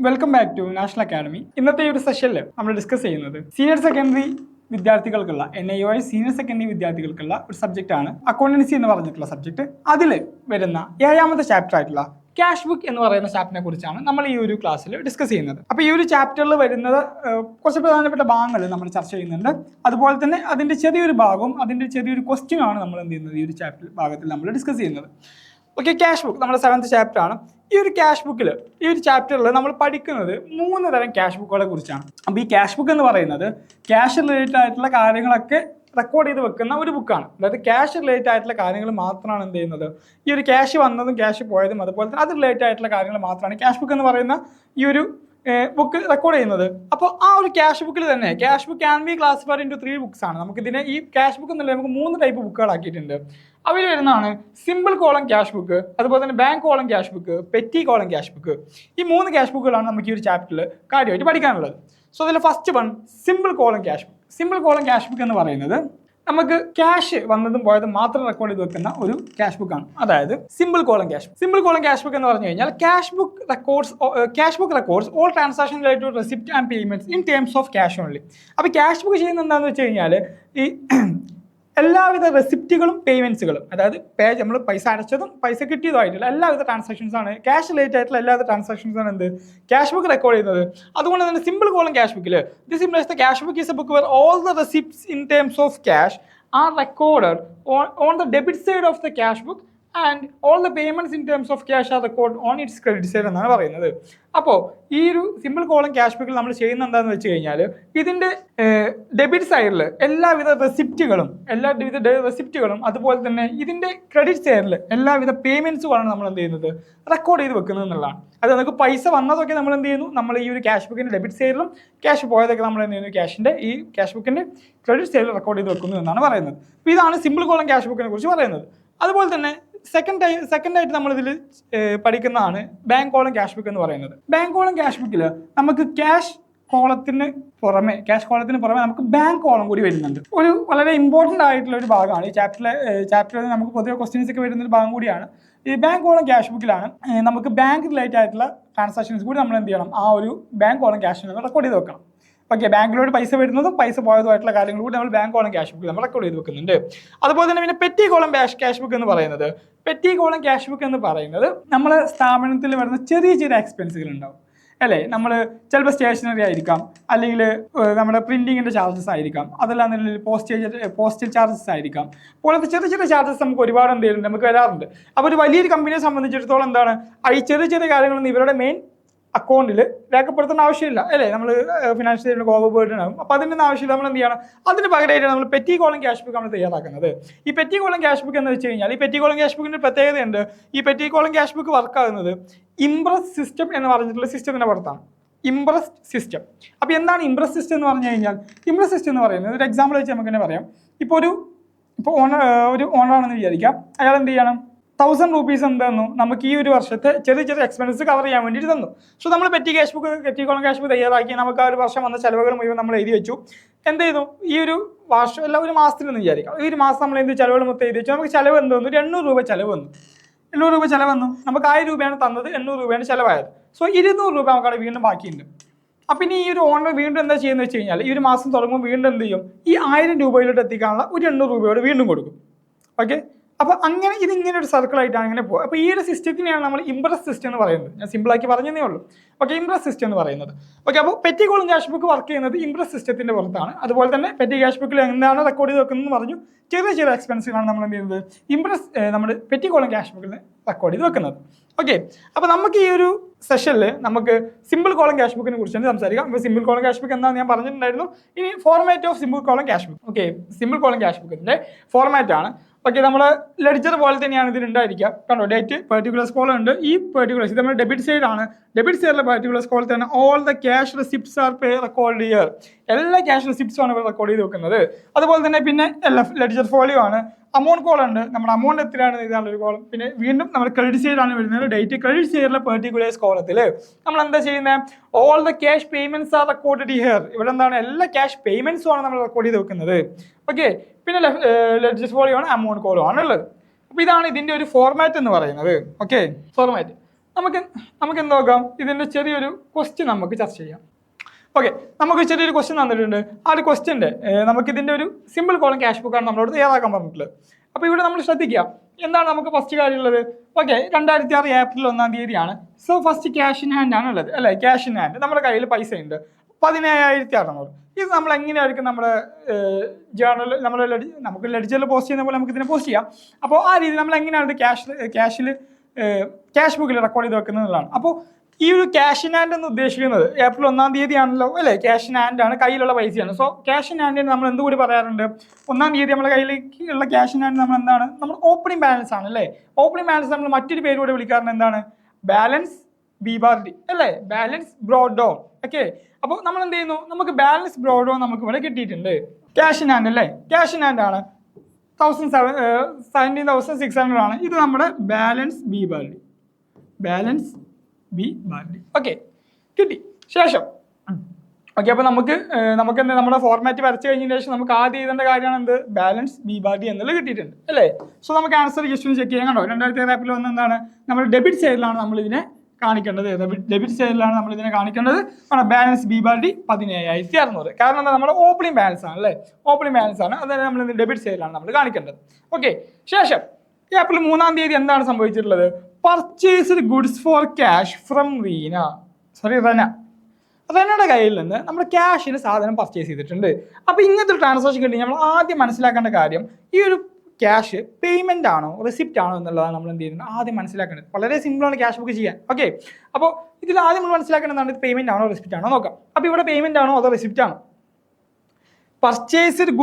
Welcome back to national academy. ഇന്നത്തെ ഒരു സെഷനിൽ നമ്മൾ ഡിസ്കസ് ചെയ്യുന്നത് സീനിയർ സെക്കൻഡറി വിദ്യാർത്ഥികൾക്കുള്ള NIOS സീനിയർ സെക്കൻഡറി വിദ്യാർത്ഥികൾക്കുള്ള ഒരു സബ്ജക്റ്റാണ് അക്കൗണ്ടൻസി എന്ന് പറഞ്ഞിട്ടുള്ള സബ്ജക്ട്. അതിൽ വരുന്ന 7ാമത്തെ ചാപ്റ്റർ ആയിട്ടുള്ള ക്യാഷ് ബുക്ക് എന്ന് പറയുന്ന ചാപ്റ്ററിനെ കുറിച്ചാണ് നമ്മൾ ഈ ഒരു ക്ലാസ്സിൽ ഡിസ്കസ് ചെയ്യുന്നത്. അപ്പോൾ ഈ ഒരു ചാപ്റ്ററിൽ വരുന്നത് കുറച്ച് പ്രധാനപ്പെട്ട ഭാഗങ്ങൾ നമ്മൾ ചർച്ച ചെയ്യുന്നുണ്ട്. അതുപോലെ തന്നെ അതിൻ്റെ ചെറിയൊരു ഭാഗവും അതിൻ്റെ ചെറിയൊരു ക്വസ്റ്റ്യനാണ് നമ്മൾ എന്ത് ചെയ്യുന്നത് ഈ ഒരു ചാപ്റ്റർ ഭാഗത്തിൽ നമ്മൾ ഡിസ്കസ് ചെയ്യുന്നത്. ഓക്കെ, ക്യാഷ് ബുക്ക് നമ്മുടെ 7th ചാപ്റ്റർ ആണ്. ഈ ഒരു ക്യാഷ് ബുക്കിൽ ഈ ഒരു ചാപ്റ്ററിൽ നമ്മൾ പഠിക്കുന്നത് 3 തരം ക്യാഷ് ബുക്കുകളെ കുറിച്ചാണ്. അപ്പോൾ ഈ ക്യാഷ് ബുക്ക് എന്ന് പറയുന്നത് ക്യാഷ് റിലേറ്റഡ് ആയിട്ടുള്ള കാര്യങ്ങളൊക്കെ റെക്കോർഡ് ചെയ്ത് വെക്കുന്ന ഒരു ബുക്കാണ്. അതായത് ക്യാഷ് റിലേറ്റഡ് ആയിട്ടുള്ള കാര്യങ്ങൾ മാത്രമാണ് എന്ത് ചെയ്യുന്നത്, ഈ ഒരു ക്യാഷ് വന്നതും ക്യാഷ് പോയതും അതുപോലെ തന്നെ അത് റിലേറ്റഡ് ആയിട്ടുള്ള കാര്യങ്ങൾ മാത്രമാണ് ക്യാഷ് ബുക്ക് എന്ന് പറയുന്ന ഈ ഒരു ബുക്ക് റെക്കോർഡ് ചെയ്യുന്നത്. അപ്പോൾ ആ ഒരു ക്യാഷ് ബുക്കിൽ തന്നെ cash book can be classified into 3 books ആണ്. നമുക്കിതിനെ ഈ ക്യാഷ് ബുക്ക് എന്നുള്ളത് നമുക്ക് 3 ടൈപ്പ് ബുക്കുകളാക്കിയിട്ടുണ്ട്. അവർ വരുന്നതാണ് സിമ്പിൾ കോളം ക്യാഷ് ബുക്ക്, അതുപോലെ തന്നെ bank column cash book, petty column cash book. ഈ 3 ക്യാഷ് ബുക്കുകളാണ് നമുക്ക് ഈ ഒരു ചാപ്റ്ററിൽ കാര്യമായിട്ട് പഠിക്കാനുള്ളത്. സോ അതിൽ first one simple column cash book. Simple column cash book എന്ന് പറയുന്നത് നമുക്ക് ക്യാഷ് വന്നതും പോയതും മാത്രം റെക്കോർഡ് ചെയ്ത് വെക്കുന്ന ഒരു ക്യാഷ് ബുക്കാണ്. അതായത് simple column cash book. Simple column cash book എന്ന് പറഞ്ഞു കഴിഞ്ഞാൽ cash book records all transaction related to receipt and payments in terms of cash only. അപ്പോൾ ക്യാഷ് ബുക്ക് ചെയ്യുന്നത് എന്താണെന്ന് വെച്ച് കഴിഞ്ഞാൽ ഈ എല്ലാവിധ റെസിപ്റ്റുകളും പേയ്മെന്റ്സുകളും, അതായത് നമ്മൾ പൈസ അടച്ചതും പൈസ കിട്ടിയതുമായിട്ടുള്ള എല്ലാവിധ ട്രാൻസാക്ഷൻസ് ആണ്, ക്യാഷ് റിലേറ്റഡ് ആയിട്ടുള്ള എല്ലാവിധ ട്രാൻസാക്ഷൻസ് ആണ് എന്ത് ക്യാഷ് ബുക്ക് റെക്കോർഡ് ചെയ്യുന്നത്. അതുകൊണ്ട് തന്നെ സിമ്പിൾ കോളം ക്യാഷ് ബുക്കിൽ this implies the cash book is a book where all the receipts in terms of cash are recorded on the debit side of the cash book and all the payments in terms of cash are record on its credit side എന്നാണ് പറയുന്നത്. അപ്പോൾ ഈ ഒരു simple column cash ബുക്കിൽ നമ്മൾ ചെയ്യുന്ന എന്താണെന്ന് വെച്ച് കഴിഞ്ഞാൽ ഇതിൻ്റെ ഡെബിറ്റ് സൈഡിൽ എല്ലാവിധ റെസിപ്റ്റുകളും അതുപോലെ തന്നെ ഇതിൻ്റെ ക്രെഡിറ്റ് സൈഡിൽ എല്ലാവിധ പേയ്മെൻറ്റ്സുമാണ് നമ്മൾ എന്ത് ചെയ്യുന്നത് റെക്കോർഡ് ചെയ്ത് വെക്കുന്നത് എന്നുള്ളതാണ്. അത് നമുക്ക് പൈസ വന്നതൊക്കെ നമ്മൾ എന്ത് ചെയ്യുന്നു, നമ്മൾ ഈ ഒരു ക്യാഷ് ബുക്കിൻ്റെ ഡെബിറ്റ് സൈഡിലും ക്യാഷ് പോയതൊക്കെ നമ്മൾ എന്ത് ചെയ്യുന്നു ഈ ക്യാഷ് ബുക്കിൻ്റെ ക്രെഡിറ്റ് സൈഡിൽ റെക്കോർഡ് ചെയ്ത് വെക്കുന്നു എന്നാണ് പറയുന്നത്. അപ്പോൾ ഇതാണ് സിമ്പിൾ കോളം ക്യാഷ് ബുക്കിനെ കുറിച്ച് പറയുന്നത്. അതുപോലെ തന്നെ സെക്കൻഡായിട്ട് നമ്മളിതിൽ പഠിക്കുന്നതാണ് ബാങ്ക് കോളം ക്യാഷ് ബുക്ക് എന്ന് പറയുന്നത്. ബാങ്ക് കോളം ക്യാഷ് ബുക്കിൽ നമുക്ക് ക്യാഷ് കോളത്തിന് പുറമെ നമുക്ക് ബാങ്ക് കോളം കൂടി വരുന്നുണ്ട്. ഒരു വളരെ ഇമ്പോർട്ടൻ്റ് ആയിട്ടുള്ള ഒരു ഭാഗമാണ് ഈ ചാപ്റ്ററിൽ നമുക്ക് പൊതുവെ ക്വസ്റ്റ്യൻസ് ഒക്കെ വരുന്ന ഒരു ഭാഗം കൂടിയാണ്. ഈ ബാങ്ക് കോളം ക്യാഷ് ബുക്കിലാണ് നമുക്ക് ബാങ്ക് റിലേറ്റഡ് ആയിട്ടുള്ള ട്രാൻസാക്ഷൻസ് കൂടി നമ്മൾ എന്ത് ചെയ്യണം, ആ ഒരു ബാങ്ക് കോളം ക്യാഷ് റെക്കോർഡ് ചെയ്ത് വെക്കണം. ഓക്കെ, ബാങ്കിലോട്ട് പൈസ വരുന്നതും പൈസ പോയതുമായിട്ടുള്ള കാര്യങ്ങൾ കൂടി നമ്മൾ ബാങ്ക് കോളം ക്യാഷ് ബുക്ക് നമ്മൾ റെക്കോർഡ് ചെയ്ത് വെക്കുന്നുണ്ട്. അതുപോലെ തന്നെ പിന്നെ പെറ്റി കോളം ക്യാഷ് ബുക്ക് എന്ന് പറയുന്നത് നമ്മളെ സ്ഥാപനത്തിൽ വരുന്ന ചെറിയ എക്സ്പെൻസുകൾ ഉണ്ടാവും അല്ലേ. നമ്മൾ ചിലപ്പോൾ സ്റ്റേഷനറി ആയിരിക്കാം, അല്ലെങ്കിൽ നമ്മുടെ പ്രിന്റിങ്ങിൻ്റെ ചാർജസ് ആയിരിക്കാം, അതല്ലാന്നുണ്ടെങ്കിൽ പോസ്റ്റൽ ചാർജസ് ആയിരിക്കാം, പോലത്തെ ചെറിയ ചാർജസ് നമുക്ക് ഒരുപാട് എന്ത് ചെയ്യുന്നുണ്ട്, നമുക്ക് വരാറുണ്ട്. അപ്പോൾ ഒരു വലിയൊരു കമ്പനിയെ സംബന്ധിച്ചിടത്തോളം എന്താണ്, ഈ ചെറിയ കാര്യങ്ങളൊന്നും ഇവരുടെ മെയിൻ അക്കൗണ്ടിൽ രേഖപ്പെടുത്തേണ്ട ആവശ്യമില്ല അല്ലേ. നമ്മൾ ഫിനാൻഷ്യൽ ഓവർ ബേർഡൻ ആകും. അപ്പോൾ അതിൻ്റെ ആവശ്യമില്ല. നമ്മൾ എന്ത് ചെയ്യണം, അതിന് പകരമായിട്ടാണ് നമ്മൾ പെറ്റി കോളം ക്യാഷ് ബുക്ക് നമ്മൾ തയ്യാറാക്കുന്നത്. ഈ പെറ്റി കോളം ക്യാഷ് ബുക്ക് എന്ന് വെച്ച് കഴിഞ്ഞാൽ ഈ പെറ്റി കോളം ക്യാഷ് ബുക്കിൻ്റെ പ്രത്യേകതയുണ്ട്. ഈ പെറ്റി കോളം ക്യാഷ് ബുക്ക് വർക്കാകുന്നത് ഇംപ്രസ് സിസ്റ്റം എന്ന് പറഞ്ഞിട്ടുള്ള സിസ്റ്റത്തിൻ്റെ പുറത്താണ്. Imprest system. അപ്പോൾ എന്താണ് ഇംപ്രസ് സിസ്റ്റം എന്ന് പറഞ്ഞു കഴിഞ്ഞാൽ, ഇംപ്രസ് സിസ്റ്റം എന്ന് പറയുന്നത് ഒരു എക്സാമ്പിൾ വെച്ച് നമുക്ക് തന്നെ പറയാം. ഇപ്പോൾ ഒരു ഓണറാണെന്ന് വിചാരിക്കാം. അയാൾ എന്ത് ചെയ്യണം, 1000 രൂപീസ് എന്തെന്നു നമുക്ക് ഈ ഒരു വർഷത്തെ ചെറിയ എക്സ്പെൻസസ് കവർ ചെയ്യാൻ വേണ്ടിയിട്ട് തന്നു. സോ നമ്മൾ പെറ്റി കോളം ക്യാഷ് ബുക്ക് തയ്യാറാക്കി നമുക്ക് ആ ഒരു വർഷം വന്ന ചിലവുകൾ മുഴുവൻ നമ്മൾ എഴുതി വെച്ചു. എന്ത് ചെയ്തു, ഈ ഒരു വർഷം അല്ല ഒരു മാസത്തിലെന്ന് വിചാരിക്കാം. ഈ ഒരു മാസം നമ്മൾ എന്ത് ചിലവുകൾ മൊത്തം എഴുതി വെച്ചു. നമുക്ക് ചിലവ് എന്ത് വന്നു, 800 രൂപ ചിലവ് വന്നു. 800 രൂപ ചിലവ് വന്നു. നമുക്ക് 1000 രൂപയാണ് തന്നത്, 800 രൂപയാണ് ചിലവായത്. സോ 200 രൂപ നമുക്കവിടെ വീണ്ടും ബാക്കിയുണ്ട്. അപ്പം ഇനി ഈ ഒരു ഓണർ വീണ്ടും എന്താ ചെയ്യുന്നത് വെച്ച് കഴിഞ്ഞാൽ, ഈ ഒരു മാസം തുടങ്ങുമ്പോൾ വീണ്ടും എന്ത് ചെയ്യും, ഈ 1000 രൂപയിലോട്ട് എത്തിക്കാനുള്ള ഒരു 800 രൂപയോട് വീണ്ടും കൊടുക്കും. ഓക്കെ, അപ്പോൾ അങ്ങനെ ഇതിങ്ങനെ ഒരു സർക്കിളായിട്ടാണ് അങ്ങനെ പോകുക. അപ്പോൾ ഈ ഒരു സിസ്റ്റത്തിനെയാണ് നമ്മൾ ഇംപ്രസ് സിസ്റ്റം എന്ന് പറയുന്നത്. ഞാൻ സിമ്പിളാക്കി പറഞ്ഞതേ ഉള്ളൂ. ഓക്കെ, ഇംപ്രസ് സിസ്റ്റം എന്ന് പറയുന്നത്. ഓക്കെ, അപ്പോൾ petty column cash book work ചെയ്യുന്നത് ഇംപ്രസ് സിസ്റ്റത്തിൻ്റെ പുറത്താണ്. അതുപോലെ തന്നെ പെറ്റി ക്യാഷ് ബുക്കിൽ എന്താണ് റെക്കോർഡ് ചെയ്ത് വെക്കുന്നതെന്ന് പറഞ്ഞു. ചെറിയ എക്സ്പെൻസുകളാണ് നമ്മൾ എന്ത് ചെയ്യുന്നത്, നമ്മുടെ പെറ്റി കോളം ക്യാഷ് ബുക്കിൽ റെക്കോർഡ് ചെയ്ത് വെക്കുന്നത്. ഓക്കെ, അപ്പോൾ നമുക്ക് ഈ ഒരു സെഷനിൽ നമുക്ക് സിമ്പിൾ കോളം ക്യാഷ് ബുക്കിനെ കുറിച്ചാണ് സംസാരിക്കാം. അപ്പോൾ സിമ്പിൾ കോളം ക്യാഷ് ബുക്ക് എന്താണെന്ന് ഞാൻ പറഞ്ഞിട്ടുണ്ടായിരുന്നു. ഇനി format of simple column cash book. Okay, simple column cash ബുക്കിൻ്റെ ഫോർമാറ്റ് ആണ്. ഓക്കെ, നമ്മുടെ ലെഡ്ജർ പോലെ തന്നെയാണ് ഇതിലുണ്ടായിരിക്കുക. കണ്ടോ, ഡേറ്റ് പെർട്ടിക്കുലർ കോളം ഉണ്ട്. ഈ പെർട്ടിക്കുലർ ഇത് നമ്മുടെ ഡെബിറ്റ് സൈഡ് ആണ്. ഡെബിറ്റ് സൈഡിലെ പെർട്ടിക്കുലർ കോൾ തന്നെ all the cash receipts are record here. എല്ലാ ക്യാഷ് റെസിപ്റ്റ്സും ആണ് ഇവിടെ റെക്കോർഡ് ചെയ്ത് വെക്കുന്നത്. അതുപോലെ തന്നെ പിന്നെ ലെഡ്ജർ ഫോളിയോ ആണ്. അമൗണ്ട് കോളം ഉണ്ട്. നമ്മുടെ അമൗണ്ട് എത്രയാണ് ഇതാണൊരു കോളം. പിന്നെ വീണ്ടും നമ്മൾ ക്രെഡിറ്റ് സൈഡാണ് വരുന്നത്. ഡേറ്റ് ക്രെഡിറ്റ് സൈഡിലെ പെർട്ടിക്കുലേഴ്സ് കോളത്തിൽ നമ്മൾ എന്താ ചെയ്യുന്നത്, all the cash payments are record here. ഇവിടെ എന്താണ്, എല്ലാ ക്യാഷ് പേയ്മെന്റ്സും ആണ് നമ്മൾ റെക്കോർഡ് ചെയ്ത് വെക്കുന്നത്. ഓക്കെ, പിന്നെ ലെഡ്ജർ ഫോളിയോ ആണ്, അമൗണ്ട് കോളം ആണ് ഉള്ളത്. അപ്പോൾ ഇതാണ് ഇതിൻ്റെ ഒരു ഫോർമാറ്റ് എന്ന് പറയുന്നത്. Okay, format. നമുക്ക് നമുക്ക് എന്ത് നോക്കാം, ഇതിൻ്റെ ചെറിയൊരു ക്വസ്റ്റ്യൻ നമുക്ക് ചർച്ച ചെയ്യാം. ഓക്കെ, നമുക്ക് ചെറിയൊരു ക്വസ്റ്റ്യൻ തന്നിട്ടുണ്ട്. ആ ഒരു ക്വസ്റ്റ്യൻ്റെ നമുക്കിതിൻ്റെ ഒരു സിമ്പിൾ കോളം ക്യാഷ് ബുക്കാണ് നമ്മളോട് തയ്യാറാക്കാൻ പറഞ്ഞിട്ടുള്ളത്. അപ്പോൾ ഇവിടെ നമ്മൾ ശ്രദ്ധിക്കുക, എന്താണ് നമുക്ക് ഫസ്റ്റ് കാര്യമുള്ളത്. ഓക്കെ, 2006 ഏപ്രിൽ 1-ാം തീയതിയാണ്. So first cash in hand ആണ് ഉള്ളത് അല്ലേ. ക്യാഷ് ഇൻ ഹാൻഡ് നമ്മുടെ കയ്യിൽ പൈസ ഉണ്ട് 17,600. ഇത് നമ്മൾ എങ്ങനെയായിരിക്കും നമ്മുടെ ജേർണൽ നമുക്ക് ലെഡ്ജറിൽ പോസ്റ്റ് ചെയ്യുന്ന പോലെ നമുക്ക് ഇതിനെ പോസ്റ്റ് ചെയ്യാം. അപ്പോൾ ആ രീതിയിൽ നമ്മൾ എങ്ങനെയാണ് ക്യാഷ് ബുക്കിൽ റെക്കോർഡ് ചെയ്ത് വെക്കുന്നതാണ്. അപ്പോൾ ഈ ഒരു ക്യാഷ് ഇൻ ഹാൻഡ് എന്ന് ഉദ്ദേശിക്കുന്നത് ഏപ്രിൽ 1-ാം തീയതി ആണല്ലോ അല്ലേ. ക്യാഷ് ഇൻ ഹാൻഡ് ആണ്, കയ്യിലുള്ള പൈസയാണ്. സോ ക്യാഷ് ഇൻ ഹാൻഡിന് നമ്മൾ എന്തുകൂടി പറയാറുണ്ട്, 1-ാം തീയതി നമ്മുടെ കയ്യിലുള്ള ക്യാഷ് ഇൻ ഹാൻഡ് നമ്മൾ എന്താണ്, നമ്മൾ ഓപ്പണിംഗ് ബാലൻസ് ആണ് അല്ലേ. ഓപ്പണിംഗ് ബാലൻസ് നമ്മൾ മറ്റൊരു പേര് കൂടെ വിളിക്കാറുണ്ട്, എന്താണ്, ബാലൻസ് ബി/ഡി അല്ലേ, ബാലൻസ് ബ്രോഡ് ഡൗൺ. ഓക്കെ, അപ്പോൾ നമ്മൾ എന്ത് ചെയ്യുന്നു, നമുക്ക് ബാലൻസ് ബ്രോഡ് ഡൗൺ നമുക്ക് ഇവിടെ കിട്ടിയിട്ടുണ്ട്. ക്യാഷ് ഇൻ ഹാൻഡ് അല്ലേ, ക്യാഷ് ഇൻ ഹാൻഡ് ആണ് 17,600 ആണ്. ഇത് നമ്മുടെ ബാലൻസ് ബി/ഡി, ബാലൻസ് ബി/ഡി. ഓക്കെ, കിട്ടി. ശേഷം ഓക്കെ, അപ്പോൾ നമുക്ക് എന്താ നമ്മുടെ ഫോർമാറ്റ് വരച്ച് കഴിഞ്ഞതിന് ശേഷം നമുക്ക് ആദ്യം എഴുതേണ്ട കാര്യമാണ് എന്ത്, ബാലൻസ് ബി/ഡി എന്നുള്ളത് കിട്ടിയിട്ടുണ്ട് അല്ലേ. സോ നമുക്ക് ആൻസർ ജസ്റ്റ് ചെക്ക് ചെയ്യാൻ കണ്ടോ. 2006 ഏപ്രിൽ 1 എന്താണ്, നമ്മൾ ഡെബിറ്റ് സൈഡിലാണ് നമ്മൾ ഇതിനെ കാണിക്കേണ്ടത്. ഡെബിറ്റ് സൈഡിലാണ് നമ്മൾ ഇതിനെ കാണിക്കേണ്ടത്. ബാലൻസ് ബി/ഡി 17,600. കാരണം എന്താ, നമ്മുടെ ഓപ്പണിംഗ് ബാലൻസ് ആണ് അല്ലേ, ഓപ്പണിംഗ് ബാലൻസ് ആണ്. അതായത് നമ്മൾ ഡെബിറ്റ് സൈഡിലാണ് നമ്മൾ കാണിക്കേണ്ടത്. ഓക്കെ, ശേഷം ഏപ്രിൽ 3-ാം തീയതി എന്താണ് സംഭവിച്ചിട്ടുള്ളത്, purchased goods for cash from റെനയുടെ കയ്യിൽ നിന്ന് നമ്മൾ ക്യാഷിന് സാധനം പർച്ചേസ് ചെയ്തിട്ടുണ്ട്. അപ്പോൾ ഇങ്ങനത്തെ ഒരു ട്രാൻസാക്ഷൻ കിട്ടി നമ്മൾ ആദ്യം മനസ്സിലാക്കേണ്ട കാര്യം, ഈ ഒരു ക്യാഷ് പേയ്മെന്റ് ആണോ റെസിപ്റ്റ് ആണോ എന്നുള്ളതാണ് നമ്മൾ എന്ത് ചെയ്യുന്നത് ആദ്യം മനസ്സിലാക്കേണ്ടത്. വളരെ സിമ്പിളാണ് ക്യാഷ് ബുക്ക് ചെയ്യാൻ. ഓക്കെ, അപ്പോൾ ഇതിൽ ആദ്യം നമ്മൾ മനസ്സിലാക്കേണ്ടതാണ്, ഇത് പേയ്മെന്റ് ആണോ റെസിപ്റ്റ് ആണോ നോക്കാം. അപ്പോൾ ഇവിടെ പേയ്മെന്റ് ആണോ അതോ റെസിപ്റ്റ് ആണോ. Purchased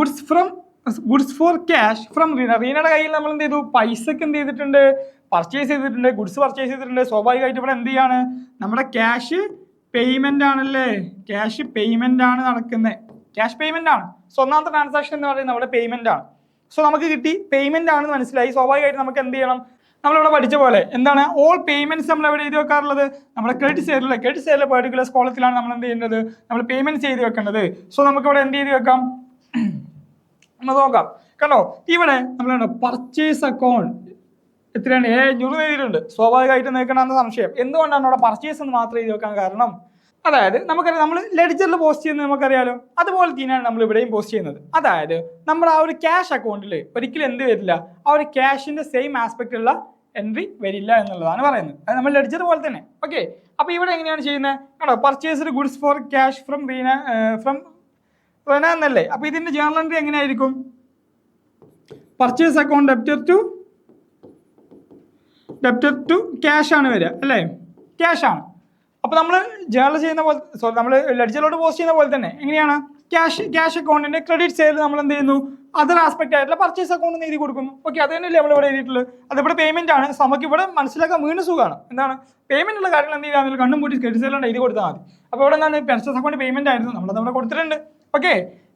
goods for cash from റീനയുടെ കയ്യിൽ നമ്മൾ എന്ത് ചെയ്തു, പൈസക്ക് എന്ത് ചെയ്തിട്ടുണ്ട്, പർച്ചേസ് ചെയ്തിട്ടുണ്ട്, ഗുഡ്സ് പർച്ചേസ് ചെയ്തിട്ടുണ്ട്. സ്വാഭാവികമായിട്ട് ഇവിടെ എന്ത് ചെയ്യാണ്, നമ്മുടെ ക്യാഷ് പേയ്മെന്റ് ആണല്ലേ, ക്യാഷ് പേയ്മെന്റ് ആണ് നടക്കുന്നത്, ക്യാഷ് പേയ്മെന്റ് ആണ്. സോ ഒന്നാമത്തെ ട്രാൻസാക്ഷൻ എന്ന് പറയുന്നത് നമ്മുടെ പേയ്മെന്റ് ആണ്. സോ നമുക്ക് കിട്ടി പേയ്മെന്റ് ആണെന്ന് മനസ്സിലായി. സ്വാഭാവികമായിട്ട് നമുക്ക് എന്ത് ചെയ്യണം, നമ്മളിവിടെ പഠിച്ച പോലെ എന്താണ്, ഓൾ പേയ്മെന്റ്സ് നമ്മൾ എവിടെ എഴുതി വെക്കാറുള്ളത്, നമ്മുടെ ക്രെഡിറ്റ് സൈഡിലെ പെർട്ടിക്കുലർ കോളത്തിലാണ് നമ്മൾ എന്ത് ചെയ്യുന്നത്, നമ്മൾ പേയ്മെന്റ്സ് ചെയ്ത് വെക്കേണ്ടത്. സോ നമുക്കിവിടെ എന്ത് ചെയ്ത് വെക്കാം, നമ്മൾ നോക്കാം. കണ്ടോ, ഇവിടെ നമ്മൾ പർച്ചേസ് അക്കൗണ്ട് എത്രയാണ്, 700 എഴുതിയിട്ടുണ്ട്. സ്വാഭാവികമായിട്ട് നിൽക്കണമെന്ന് സംശയം, എന്തുകൊണ്ടാണ് അവിടെ പർച്ചേസ് എന്ന് മാത്രം എഴുതി വെക്കാൻ കാരണം, അതായത് നമുക്കറിയാം നമ്മൾ ലെഡ്ജറിൽ പോസ്റ്റ് ചെയ്യുന്നത് നമുക്കറിയാലോ, അതുപോലെ തന്നെയാണ് നമ്മൾ ഇവിടെയും പോസ്റ്റ് ചെയ്യുന്നത്. അതായത് നമ്മുടെ ആ ഒരു ക്യാഷ് അക്കൗണ്ടിൽ ഒരിക്കലും എന്ത് വരില്ല, ആ ഒരു ക്യാഷിന്റെ സെയിം ആസ്പെക്ട് ഉള്ള എൻട്രി വരില്ല എന്നുള്ളതാണ് പറയുന്നത്. അത് നമ്മൾ ലെഡ്ജർ പോലെ തന്നെ. ഓക്കെ, അപ്പോൾ ഇവിടെ എങ്ങനെയാണ് ചെയ്യുന്നത്, ആണോ, purchased goods for cash from Rena എന്നല്ലേ. അപ്പോൾ ഇതിന്റെ ജേർണൽ എൻട്രി എങ്ങനെയായിരിക്കും, purchase account debtor to cash ആണ് വരിക അല്ലേ, ക്യാഷ് ആണ്. അപ്പോൾ നമ്മൾ ജേർണൽ ചെയ്യുന്ന പോലെ, നമ്മൾ ലെഡ്ജറിലോട്ട് പോസ്റ്റ് ചെയ്യുന്ന പോലെ തന്നെ എങ്ങനെയാണ്, ക്യാഷ് അക്കൗണ്ടിന്റെ ക്രെഡിറ്റ് സൈഡിൽ നമ്മൾ എന്ത് ചെയ്യുന്നു, അതർ ആസ്പെക്ട് ആയിട്ടുള്ള പർച്ചേസ് അക്കൗണ്ട് എഴുതി കൊടുക്കുന്നു. ഓക്കെ, അത് തന്നെയല്ലേ നമ്മൾ ഇവിടെ എഴുതിയിട്ടുള്ളത്. അതിവിടെ പേയ്മെന്റ് ആണ്. സോ നമുക്ക് ഇവിടെ മനസ്സിലാക്കാൻ വീണ്ടും സുഖമാണ്, എന്താണ് പേയ്മെന്റ് ഉള്ള കാര്യങ്ങൾ എന്ത് ചെയ്യാൻ കണ്ണും കൂടി ക്രെഡിറ്റ് സൈഡിലാണ് എഴുതി കൊടുത്താൽ മതി. അപ്പോൾ ഇവിടെ എന്താണ്, പർച്ചേസ് അക്കൗണ്ട് പേയ്മെന്റ് ആയിരുന്നു, നമ്മളത് അവിടെ കൊടുത്തിട്ടുണ്ട്. ഓക്കെ,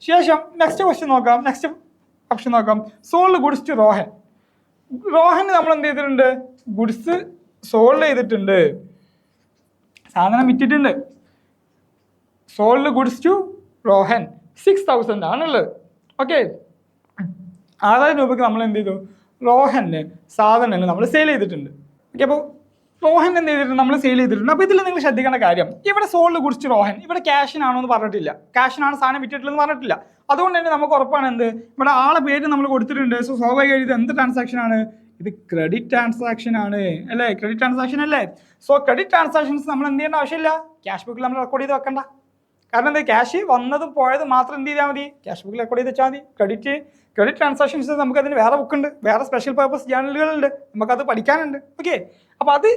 ശേഷം നെക്സ്റ്റ് ക്വസ്റ്റ്യൻ നോക്കാം, നെക്സ്റ്റ് ഓപ്ഷൻ നോക്കാം. സോൾഡ് ഗുഡ്സ് ടു റോഹൻ നമ്മൾ എന്ത് ചെയ്തിട്ടുണ്ട്, ഗുഡ്സ് സോൾഡ് ചെയ്തിട്ടുണ്ട്, സാധനം വിറ്റിട്ടുണ്ട്. സോൾഡ് ഗുഡ്സ് ടു റോഹൻ 6,000 ആണുള്ളത്. ഓക്കെ, 6,000 രൂപയ്ക്ക് നമ്മൾ എന്ത് ചെയ്തു, റോഹന് സാധനങ്ങൾ നമ്മൾ സെയിൽ ചെയ്തിട്ടുണ്ട്. ഓക്കെ, അപ്പോൾ റോഹൻ എന്ത് ചെയ്തിട്ടുണ്ട്, നമ്മൾ സെയിൽ ചെയ്തിട്ടുണ്ട്. അപ്പോൾ ഇതിൽ നിങ്ങൾ ശ്രദ്ധിക്കേണ്ട കാര്യം, ഇവിടെ സോൾഡ് ഗുഡ്സ് ടു റോഹൻ, ഇവിടെ ക്യാഷിനാണോ എന്ന് പറഞ്ഞിട്ടില്ല, ക്യാഷിനാണ് സാധനം വിറ്റിട്ടുള്ളതെന്ന് പറഞ്ഞിട്ടില്ല. അതുകൊണ്ട് തന്നെ നമുക്ക് ഉറപ്പാണ് എന്ത്, ഇവിടെ ആളെ പേര് നമ്മൾ കൊടുത്തിട്ടുണ്ട്. സോ സ്വാഭാവികമായിട്ട് ഇത് എന്ത് ട്രാൻസാക്ഷൻ ആണ്, ഇത് ക്രെഡിറ്റ് ട്രാൻസാക്ഷൻ ആണ് അല്ലേ, ക്രെഡിറ്റ് ട്രാൻസാക്ഷൻ അല്ലേ. സോ ക്രെഡിറ്റ് ട്രാൻസാക്ഷൻസ് നമ്മൾ എന്ത് ചെയ്യേണ്ട ആവശ്യമില്ല, ക്യാഷ് ബുക്കിൽ നമ്മൾ റെക്കോർഡ് ചെയ്ത് വെക്കണ്ട. കാരണം എന്താ, ക്യാഷ് വന്നതും പോയതും മാത്രം എന്ത് ചെയ്താൽ മതി, ക്യാഷ് ബുക്കിൽ റെക്കോർഡ് ചെയ്ത് വെച്ചാൽ മതി. ക്രെഡിറ്റ് ട്രാൻസാക്ഷൻസ് നമുക്ക് അതിന് വേറെ ബുക്കുണ്ട്, വേറെ സ്പെഷ്യൽ പർപ്പസ് ജേർണലുകളുണ്ട്, നമുക്കത് പഠിക്കാനുണ്ട്. ഓക്കെ, അപ്പോൾ അത്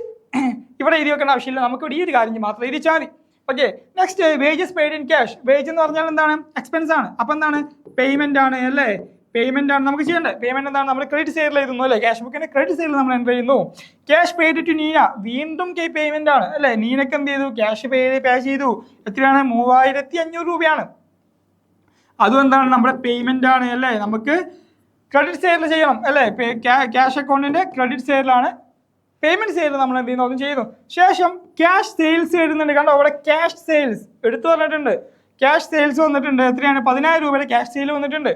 ഇവിടെ എഴുതി വെക്കേണ്ട ആവശ്യമില്ല, നമുക്ക് ഇവിടെ ഈ ഒരു കാര്യം മാത്രം എഴുതി വെച്ചാൽ മതി. Okay, next wages paid in cash. Wage എന്ന് പറഞ്ഞാൽ എന്താണ്, എക്സ്പെൻസ് ആണ്. അപ്പോൾ എന്താണ്, പേയ്മെന്റ് ആണ് അല്ലേ, പേയ്മെന്റ് ആണ് നമുക്ക് ചെയ്യേണ്ടത്. പേയ്മെന്റ് എന്താണ്, നമ്മൾ ക്രെഡിറ്റ് സൈഡിൽ എഴുതുന്നു അല്ലേ, ക്യാഷ് ബുക്കിന്റെ ക്രെഡിറ്റ് സൈഡിൽ നമ്മൾ എൻ്റർ ചെയ്യുന്നു. ക്യാഷ് പെയ്ഡ് ടു നീന, വീണ്ടും പേയ്മെന്റ് ആണ് അല്ലേ. നീനക്ക് എന്ത് ചെയ്തു, ക്യാഷ് പേ ചെയ്തു. എത്രയാണ്, 3,500 രൂപയാണ്. അതും എന്താണ്, നമ്മുടെ പേയ്മെന്റ് ആണ് അല്ലേ, നമുക്ക് ക്രെഡിറ്റ് സൈഡിൽ ചെയ്യണം അല്ലേ. ക്യാഷ് അക്കൗണ്ടിന്റെ ക്രെഡിറ്റ് സൈഡിലാണ്, പേയ്മെന്റ് സൈഡിൽ നമ്മൾ എന്ത് ചെയ്യുന്നു, അതും ചെയ്യുന്നു. ശേഷം ക്യാഷ് സെയിൽസ് എഴുതുന്നുണ്ട്. കണ്ടോ, അവിടെ ക്യാഷ് സെയിൽസ് എടുത്തു പറഞ്ഞിട്ടുണ്ട്, ക്യാഷ് സെയിൽസ് വന്നിട്ടുണ്ട്. എത്രയാണ്, 10,000 രൂപയുടെ ക്യാഷ് സെയിൽ വന്നിട്ടുണ്ട്.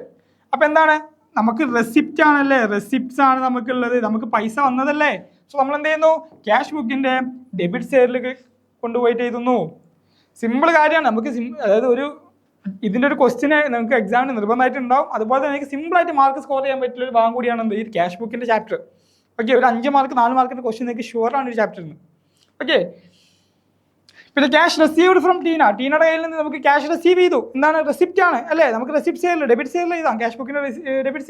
അപ്പോൾ എന്താണ്, നമുക്ക് റെസിപ്റ്റ് ആണല്ലേ, റെസിപ്റ്റ്സ് ആണ് നമുക്കുള്ളത്, നമുക്ക് പൈസ വന്നതല്ലേ. സോ നമ്മൾ എന്ത് ചെയ്യുന്നു, ക്യാഷ് ബുക്കിൻ്റെ ഡെബിറ്റ് സൈഡിലേക്ക് കൊണ്ടുപോയിട്ട് എഴുതുന്നു. സിമ്പിൾ കാര്യമാണ്. നമുക്ക് അതായത് ഇതിൻ്റെ ഒരു ക്വസ്റ്റിന് നമുക്ക് എക്സാമിന് നിർബന്ധമായിട്ട് ഉണ്ടാവും. അതുപോലെ തന്നെ എനിക്ക് സിമ്പിളായിട്ട് മാർക്ക് സ്കോർ ചെയ്യാൻ പറ്റുന്ന ഒരു ഭാഗം കൂടിയാണ് എന്ത്, ഈ ക്യാഷ് ബുക്കിൻ്റെ ചാപ്റ്റർ. ഓക്കെ, ഒരു 5 മാർക്ക് 4 മാർക്കിൻ്റെ ക്വസ്റ്റ്യൻ നിങ്ങൾക്ക് ഷുവറാണ് ഈ ചാപ്റ്ററിന്. ഓക്കെ, പിന്നെ ക്യാഷ് റിസീവ്ഡ് ഫ്രം ടീനയുടെ കയ്യിൽ നിന്ന് നമുക്ക് ക്യാഷ് റിസീവ് ചെയ്തു. എന്താണ്, റെസിപ്റ്റ് ആണ് അല്ലേ. നമുക്ക് റെസിപ്റ്റ് സൈഡിൽ ഡെബിറ്റ് സൈഡിൽ എഴുതാം, ക്യാഷ് ബുക്കിൻ്റെ ഡെബിറ്റ്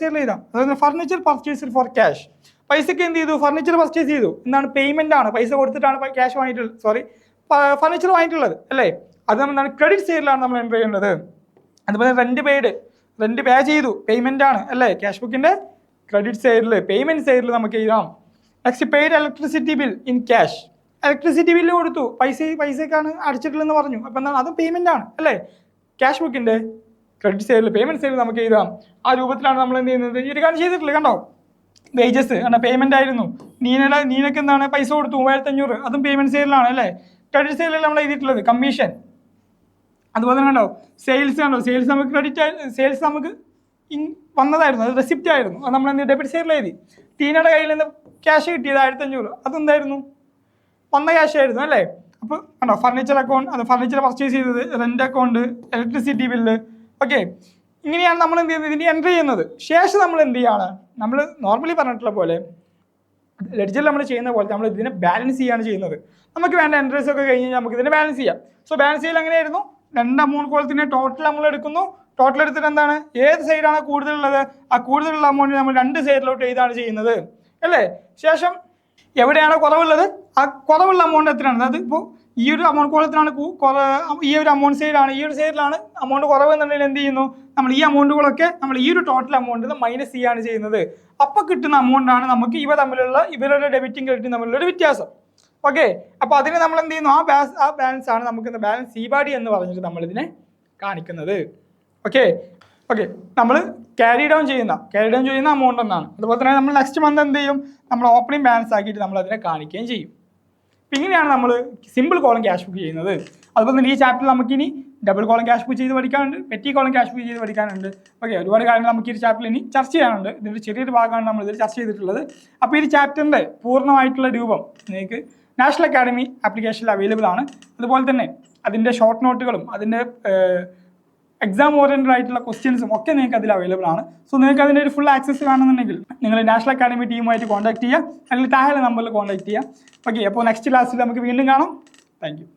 സൈഡിൽ എഴുതാം. അതായത് ഫർണിച്ചർ പർച്ചേസ് ഫോർ ക്യാഷ്, പൈസക്ക് എന്ത് ചെയ്തു, ഫർണിച്ചർ പർച്ചേസ് ചെയ്തു. എന്താണ്, പേയ്മെന്റ് ആണ്, പൈസ കൊടുത്തിട്ടാണ് ക്യാഷ് വാങ്ങിയിട്ടുള്ളത്, ഫർണിച്ചർ വാങ്ങിയിട്ടുള്ളത് അല്ലേ. അത് എന്താണ്, ക്രെഡിറ്റ് സൈഡിലാണ് നമ്മൾ എൻ്റർ ചെയ്യേണ്ടത്. അതുപോലെ റെന്റ് പേ ചെയ്തു, പേയ്മെന്റ് ആണ് അല്ലേ. ക്യാഷ് ബുക്കിന്റെ ക്രെഡിറ്റ് സൈഡിൽ, പേയ്മെന്റ് സൈഡിൽ നമുക്ക് എഴുതാം. Next paid electricity bill in cash, electricity bill കൊടുത്തു, പൈസക്കാണ് അടിച്ചിട്ടുള്ളതെന്ന് പറഞ്ഞു. അപ്പം എന്താണ്, അത് പേയ്മെന്റ് ആണ് അല്ലേ. ക്യാഷ് ബുക്കിന്റെ ക്രെഡിറ്റ് സൈഡിൽ, പേയ്മെന്റ് സൈഡിൽ നമുക്ക് എഴുതാം. ആ രൂപത്തിലാണ് നമ്മൾ എന്ത് ചെയ്യുന്നത്, ഈ ഒരു കാര്യം ചെയ്തിട്ടില്ല. കണ്ടോ, വേജസ് ആണ് പേയ്മെന്റ് ആയിരുന്നു. നീനക്ക് എന്താണ്, പൈസ കൊടുത്തു 3500, അതും പേയ്മെന്റ് സൈഡിലാണ് അല്ലേ. ക്രെഡിറ്റ് സൈഡിൽ നമ്മൾ എഴുതിയിട്ടുള്ളത് കമ്മീഷൻ. അതുപോലെ തന്നെ കണ്ടോ, സെയിൽസ് കണ്ടോ, സെയിൽസ് നമുക്ക് വന്നതായിരുന്നു, അത് റെസിപ്റ്റ് ആയിരുന്നു. അത് നമ്മൾ എന്ത് ഡെബിറ്റ് സൈഡിൽ എഴുതി. ടീനയുടെ കയ്യിൽ നിന്ന് ക്യാഷ് കിട്ടിയത് 1500, അതെന്തായിരുന്നു, വന്ന ക്യാഷ് ആയിരുന്നു അല്ലേ. അപ്പോൾ കണ്ടോ, ഫർണിച്ചർ അക്കൗണ്ട്, അത് ഫർണിച്ചർ പർച്ചേസ് ചെയ്തത്, rent account, electricity bill. Okay, ഇങ്ങനെയാണ് നമ്മൾ എന്ത് ചെയ്യുന്നത്, ഇതിന് എൻ്റർ ചെയ്യുന്നത്. ശേഷം നമ്മൾ എന്ത് ചെയ്യാണ്, നമ്മൾ നോർമലി പറഞ്ഞിട്ടുള്ള പോലെ ലെഡ്ജറിൽ നമ്മൾ ചെയ്യുന്ന പോലെ നമ്മൾ ഇതിനെ ബാലൻസ് ചെയ്യാണ് ചെയ്യുന്നത്. നമുക്ക് വേണ്ട എൻട്രീസ് ഒക്കെ കഴിഞ്ഞ് നമുക്ക് ഇതിനെ ബാലൻസ് ചെയ്യാം. സോ ബാലൻസ് ചെയ്യൽ എങ്ങനെയായിരുന്നു, 2 അമൗണ്ട് കോളത്തിന് ടോട്ടൽ നമ്മൾ എടുക്കുന്നു. ടോട്ടൽ എടുത്തിട്ട് എന്താണ്, ഏത് സൈഡാണ് കൂടുതലുള്ളത്, ആ കൂടുതലുള്ള അമൗണ്ട് നമ്മൾ 2 സൈഡിലോട്ട് എഴുതാണ് ചെയ്യുന്നത് അല്ലേ. ശേഷം എവിടെയാണോ കുറവുള്ളത്, ആ കുറവുള്ള അമൗണ്ട് എത്രയാണ്, അതായത് ഇപ്പോൾ ഈ ഒരു അമൗണ്ട് കോളത്തിനാണ് ഈ ഒരു അമൗണ്ട് സൈഡാണ്, ഈ ഒരു സൈഡിലാണ് അമൗണ്ട് കുറവ് എന്നുണ്ടെങ്കിൽ എന്ത് ചെയ്യുന്നു, നമ്മൾ ഈ അമൗണ്ടുകളൊക്കെ നമ്മൾ ഈ ഒരു ടോട്ടൽ അമൗണ്ടിൽ നിന്ന് മൈനസ് ചെയ്യാണ് ചെയ്യുന്നത്. അപ്പോൾ കിട്ടുന്ന അമൗണ്ടാണ് നമുക്ക് ഇവരുടെ ഡെബിറ്റും ക്രെഡിറ്റും തമ്മിലുള്ള ഒരു വ്യത്യാസം. ഓക്കെ, അപ്പോൾ അതിന് നമ്മൾ എന്ത് ചെയ്യുന്നു, ആ ബാലൻസ് ആണ് നമുക്ക് ബാലൻസ് സീബാഡി എന്ന് പറഞ്ഞിട്ട് നമ്മളിതിനെ കാണിക്കുന്നത്. ഓക്കെ, നമ്മൾ ക്യാരി ഡൗൺ ചെയ്യുന്ന അമൗണ്ട് എന്നാണ്. അതുപോലെ തന്നെ നമ്മൾ നെക്സ്റ്റ് മന്ത് എന്ത് ചെയ്യും, നമ്മൾ ഓപ്പണിംഗ് ബാലൻസ് ആക്കിയിട്ട് നമ്മൾ അതിനെ കാണിക്കുകയും ചെയ്യും. അപ്പം ഇങ്ങനെയാണ് നമ്മൾ സിമ്പിൾ കോളം ക്യാഷ് ബുക്ക് ചെയ്യുന്നത്. അതുപോലെ തന്നെ ഈ ചാപ്റ്ററിൽ നമുക്കിനി ഡബിൾ കോളം ക്യാഷ് ബുക്ക് ചെയ്ത് പഠിക്കാനുണ്ട്, പെറ്റി കോളം ക്യാഷ് ബുക്ക് ചെയ്ത് പഠിക്കാനുണ്ട്. ഓക്കെ, ഒരുപാട് കാര്യങ്ങൾ നമുക്ക് ഈ ചാപ്റ്ററിൽ ഇനി ചർച്ച ചെയ്യാനുണ്ട്. ഇതിൻ്റെ ചെറിയൊരു ഭാഗമാണ് നമ്മൾ ഇതിൽ ചർച്ച ചെയ്തിട്ടുള്ളത്. അപ്പോൾ ഈ ചാപ്റ്ററിൻ്റെ പൂർണ്ണമായിട്ടുള്ള രൂപം നിങ്ങൾക്ക് നാഷണൽ അക്കാഡമി ആപ്ലിക്കേഷനിൽ അവൈലബിൾ ആണ്. അതുപോലെ തന്നെ അതിൻ്റെ ഷോർട്ട് നോട്ടുകളും അതിൻ്റെ എക്സാം ഓറിയൻറ്റഡ് ആയിട്ടുള്ള ക്വസ്റ്റ്യൻസും ഒക്കെ നിങ്ങൾക്ക് അതിൽ അവൈലബിൾ ആണ്. സോ നിങ്ങൾക്ക് അതിൻ്റെ ഒരു ഫുൾ ആക്സസ് വേണമെന്നുണ്ടെങ്കിൽ നിങ്ങൾ നാഷണൽ അക്കാഡമി ടീമുമായിട്ട് കോൺടാക്ട് ചെയ്യുക, അല്ലെങ്കിൽ താഴെ നമ്പറിൽ കോൺടാക്ട് ചെയ്യുക. ഓക്കെ, അപ്പോൾ നെക്സ്റ്റ് ക്ലാസ്സിൽ നമുക്ക് വീണ്ടും കാണാം. Thank you.